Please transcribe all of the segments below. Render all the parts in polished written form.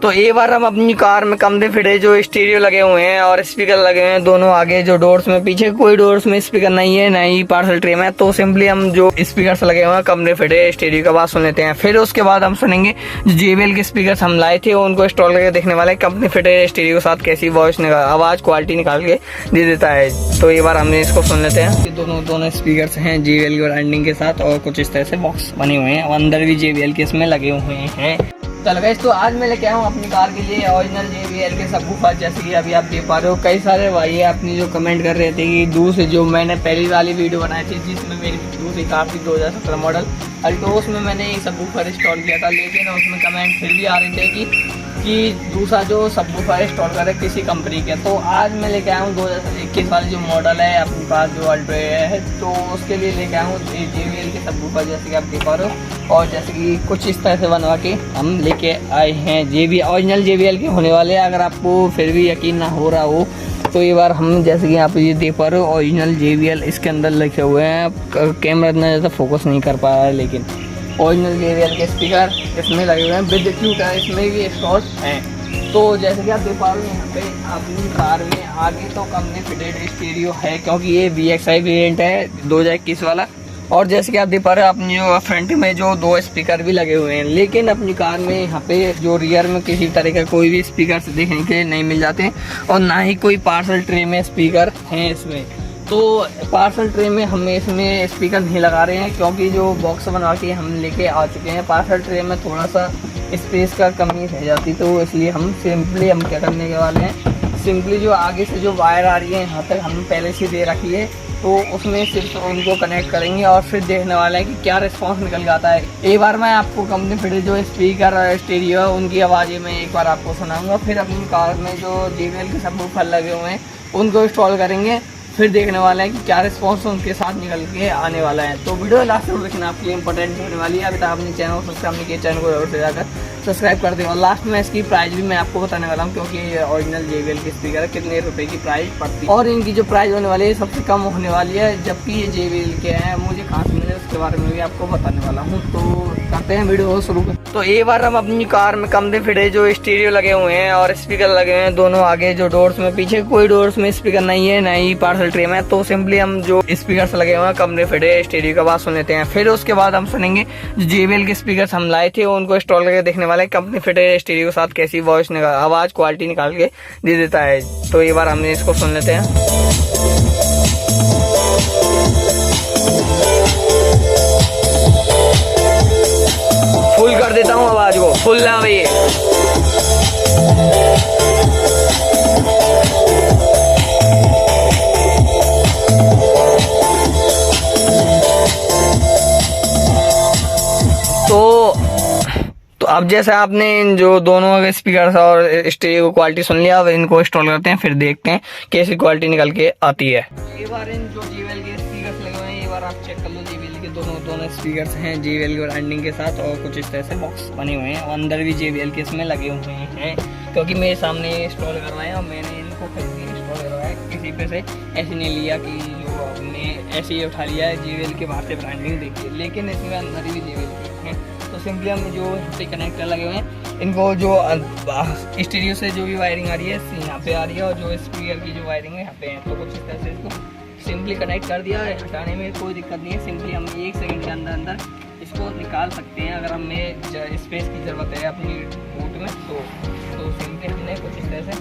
तो एक बार हम अपनी कार में कमरे फिटे जो स्टीरियो लगे हुए हैं और स्पीकर लगे हुए हैं दोनों आगे जो डोर्स में, पीछे कोई डोर्स में स्पीकर नहीं है, नहीं पार्सल ट्रे में। तो सिंपली हम जो स्पीकर लगे हुए हैं कमरे फिटे स्टीरियो की आवाज सुन लेते हैं। फिर उसके बाद हम सुनेंगे जो JBL के स्पीकर हम लाए थे उनको इंस्टॉल करके देखने वाले कंपनी फिटे स्टीरियो के साथ कैसी वॉइस आवाज क्वालिटी निकाल के दे देता है। तो एक बार हमने इसको सुन लेते हैं। दोनों स्पीकर हैं JBL की ब्रांडिंग के साथ और कुछ इस तरह से बॉक्स बने हुए हैं और अंदर भी JBL के इसमें लगे हुए हैं। चलो गाइस, तो आज मैं लेके आया हूँ अपनी कार के लिए ओरिजिनल JBL के सबवूफर। जैसे कि अभी आप देख पा रहे हो, कई सारे भाई अपनी जो कमेंट कर रहे थे कि दूसरे जो मैंने पहली वाली वीडियो बनाई थी जिसमें मेरी दूसरी कार थी 2017 मॉडल अल्टोस में मैंने एक सबवूफर इंस्टॉल किया था, लेकिन उसमें कमेंट फिर भी आ रहे थे कि दूसरा जो सबवूफर इंस्टॉल करे किसी कंपनी के। तो आज मैं लेके आया हूँ 2021 वाली जो मॉडल है अपने पास जो अल्टो है, तो उसके लिए लेके आया हूँ JBL के सबवूफर जैसे कि आप देख पा रहे हो। और जैसे कि कुछ इस तरह से बनवा के हम लेके आए हैं। ओरिजिनल JBL के होने वाले हैं। अगर आपको फिर भी यकीन ना हो रहा हो तो एक बार हम जैसे कि आप ये देख पा रहे हो ओरिजिनल JBL इसके अंदर लिखे हुए हैं। कैमरा इतना ज़्यादा फोकस नहीं कर पा रहा है, लेकिन ओरिजिनल JBL के स्पीकर इसमें लगे हुए हैं, विद ट्यूटर इसमें भी इंस्टॉल हैं। तो जैसे कि आप देख पा रहे हो यहाँ पे अपनी कार में आगे तो कंपनी फिटेड स्टीरियो है, क्योंकि ये VXI वेरिएंट है 2021 वाला। और जैसे कि आप देख पा रहे हो अपनी जो फ्रंट में जो 2 स्पीकर भी लगे हुए हैं, लेकिन अपनी कार में यहाँ पे जो रियर में किसी तरह का कोई भी स्पीकर देखने के लिए नहीं मिल जाते और ना ही कोई पार्सल ट्रे में स्पीकर हैं इसमें। तो पार्सल ट्रे में हम इसमें स्पीकर नहीं लगा रहे हैं, क्योंकि जो बॉक्स बनवा के हम लेके आ चुके हैं। पार्सल ट्रे में थोड़ा सा स्पेस का कमी रह जाती, तो इसलिए हम क्या करने के वाले हैं, सिंपली जो आगे से जो वायर आ रही है यहाँ तक हम पहले से दे रखी है, तो उसमें सिर्फ उनको कनेक्ट करेंगे और फिर देखने वाला है कि क्या रिस्पांस निकल जाता है। एक बार मैं आपको कंपनी फिटे जो स्पीकर और स्टीरियो है उनकी आवाज़ें मैं एक बार आपको सुनाऊंगा। फिर अपनी कार में जो JBL के सबवूफर लगे हुए हैं उनको इंस्टॉल करेंगे, फिर देखने वाला है कि क्या रिस्पांस उनके साथ निकल के आने वाला है। तो वीडियो लास्ट में देखना आपके लिए इंपॉर्टेंट होने वाली है। अभी तक अपने चैनल को सब्सक्राइब नहीं किया, चैनल को जरूर से जाकर सब्सक्राइब कर दें। और लास्ट में इसकी प्राइस भी मैं आपको बताने वाला हूँ, क्योंकि ओरिजिनल JBL की स्पीकर है कितने रुपए की प्राइस पड़ती है और इनकी जो प्राइस होने वाली है सबसे कम होने वाली है। जबकि ये JBL के हैं, मुझे कहाँ से मिले उसके बारे में भी आपको बताने वाला हूँ। तो करते हैं वीडियो शुरू। तो एक बार हम अपनी कार में कमरे फिटे जो स्टीरियो लगे हुए हैं और स्पीकर लगे हुए हैं दोनों आगे जो डोर्स में, पीछे कोई डोर्स में स्पीकर नहीं है, नहीं पार्सल ट्रे में। तो सिंपली हम जो स्पीकर लगे हुए हैं कमरे फिटे स्टीरियो की आवाज सुन लेते हैं। फिर उसके बाद हम सुनेंगे जो JBL के स्पीकर हम लाए थे उनको इंस्टॉल करके देखने वाले कंपनी फिटे स्टीरियो के साथ कैसी वॉइस आवाज क्वालिटी निकाल के दे देता है। तो एक बार हमने इसको सुन लेते हैं। फुल कर देता हूँ आवाज को, फुल ना भैया। तो अब जैसे आपने इन जो दोनों स्पीकर और स्टीरियो की क्वालिटी सुन लिया, अब इनको इंस्टॉल करते हैं, फिर देखते हैं कैसी क्वालिटी निकल के आती है। एक बार इन जो JBL के स्पीकर लगे हुए हैं एक बार आप चेक कर लो। JBL के दोनों स्पीकर हैं JBL की ब्रांडिंग के साथ और कुछ इस तरह से बॉक्स बने हुए हैं और अंदर भी JBL के इसमें लगे हुए हैं, क्योंकि मेरे सामने इंस्टॉल करवाए और मैंने इनको खुद भी इंस्टॉल करवाया, किसी पे से ऐसे नहीं लिया कि जो हमने ऐसे ही उठा लिया है JBL के बाहर से ब्रांडिंग देखिए, लेकिन इसमें अंदर भी JBL के हैं। तो सिंपली हम जो यहाँ पे कनेक्टर लगे हुए हैं इनको जो स्टीरियो से जो भी वायरिंग आ रही है यहाँ पे आ रही है और जो स्पीकर की जो वायरिंग है यहाँ पे है, तो कुछ इस तरह से इसको सिंपली कनेक्ट कर दिया। हटाने में कोई दिक्कत नहीं है, सिंपली हम 1 सेकंड के अंदर इसको निकाल सकते हैं अगर हमें स्पेस की ज़रूरत है अपनी बूट में। तो सिंपली हमने कुछ इस तरह से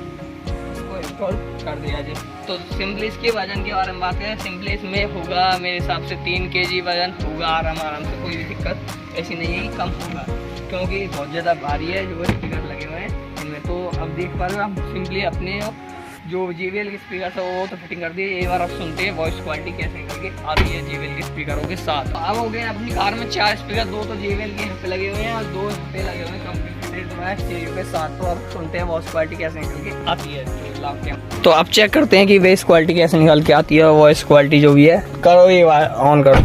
इसको इंस्टॉल कर दिया जी। तो सिंपली इसके वजन के बारे में बात करें, सिंपली इसमें होगा मेरे हिसाब से 3 kg वजन होगा आराम से, कोई भी दिक्कत ऐसी नहीं है कि कम होगा, क्योंकि बहुत ज़्यादा भारी है जो स्पीकर लगे हुए हैं इनमें। तो अब देख पा रहे हो हम सिंपली अपने जो JBL के स्पीकर था वो तो फिटिंग कर दिए। एक बार आप सुनते हैं वॉइस क्वालिटी कैसे निकल के आती है JBL के स्पीकरों के साथ। अब हो गए अपनी कार में 4 स्पीकर, 2 तो JBL के यहाँ पे लगे हुए हैं और 2 यहाँ पे लगे हुए हैं कंपनी फिटेड स्टीरियो के साथ। तो अब सुनते हैं वॉइस क्वालिटी कैसे निकल के आती है। तो अब चेक करते हैं कि बेस क्वालिटी कैसे निकल के आती है और वॉइस क्वालिटी जो भी है। करो ये ऑन करो।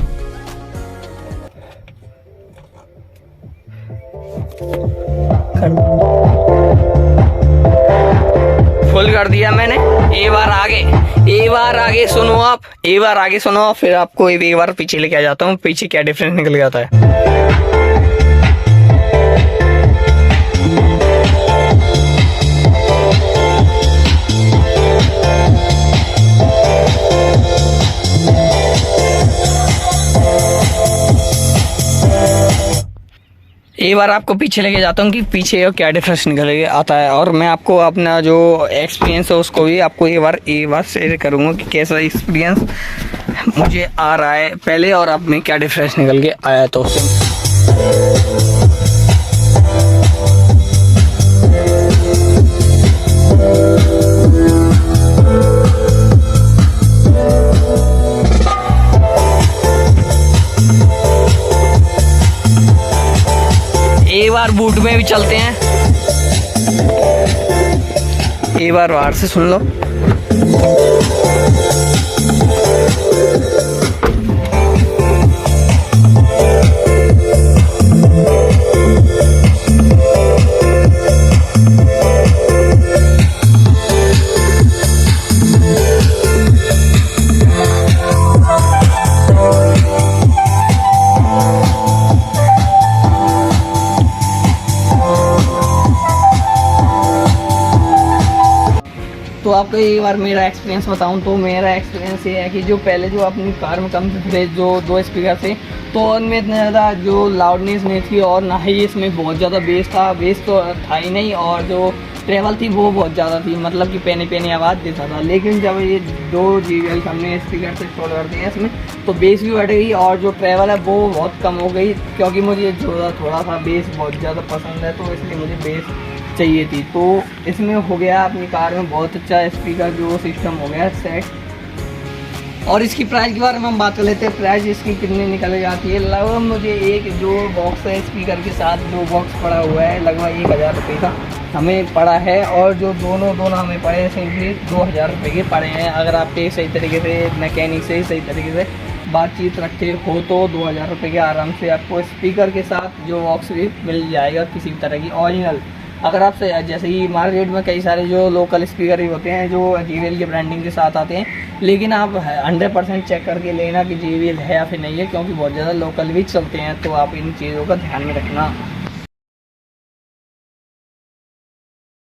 फुल कर दिया मैंने। एक बार आगे सुनो आप, एक बार आगे सुनो, फिर आपको एक बार पीछे लेके आ जाता हूँ, पीछे क्या डिफरेंस निकल जाता है। एक बार आपको पीछे लेके जाता हूँ कि पीछे क्या डिफरेंस निकल के आता है, और मैं आपको अपना जो एक्सपीरियंस है उसको भी आपको एक बार शेयर करूँगा कि कैसा एक्सपीरियंस मुझे आ रहा है पहले और अब में क्या डिफरेंस निकल के आया तो उससे। एक बार बूट में भी चलते हैं, एक बार बाहर से सुन लो। तो आपको एक बार मेरा एक्सपीरियंस बताऊं तो मेरा एक्सपीरियंस ये है कि जो पहले जो अपनी कार में कम थे जो 2 स्पीकर थे तो उनमें इतना ज़्यादा जो लाउडनेस नहीं थी और ना ही इसमें बहुत ज़्यादा बेस था, बेस तो था ही नहीं, और जो ट्रेवल थी वो बहुत ज़्यादा थी, मतलब कि पेनी पेनी आवाज़ देता था। लेकिन जब ये 2 JBL हमने स्पीकर से इंस्टॉल कर दिए इसमें तो बेस भी बढ़ गई और जो ट्रेवल है वो बहुत कम हो गई, क्योंकि मुझे थोड़ा सा बेस बहुत ज़्यादा पसंद है तो इसलिए मुझे बेस चाहिए थी। तो इसमें हो गया अपनी कार में बहुत अच्छा स्पीकर जो सिस्टम हो गया सेट। और इसकी प्राइस के बारे में हम बात कर लेते हैं, प्राइस इसकी कितनी निकल जाती है। लगभग मुझे एक जो बॉक्स है स्पीकर के साथ जो बॉक्स पड़ा हुआ है लगभग 1000 रुपये का हमें पड़ा है, और जो दोनों हमें पड़े हैं सिंपली 2000 रुपये के पड़े हैं। अगर आप सही तरीके से मैकेनिक से सही तरीके से बातचीत रखते हो तो 2000 रुपये के आराम से आपको स्पीकर के साथ जो बॉक्स भी मिल जाएगा किसी भी तरह की ओरिजिनल। अगर आप जैसे कि मार्केट में कई सारे जो लोकल स्पीकर ही होते हैं जो JBL के ब्रांडिंग के साथ आते हैं, लेकिन आप 100% चेक करके लेना कि JBL है या फिर नहीं है, क्योंकि बहुत ज़्यादा लोकल भी चलते हैं, तो आप इन चीज़ों का ध्यान में रखना।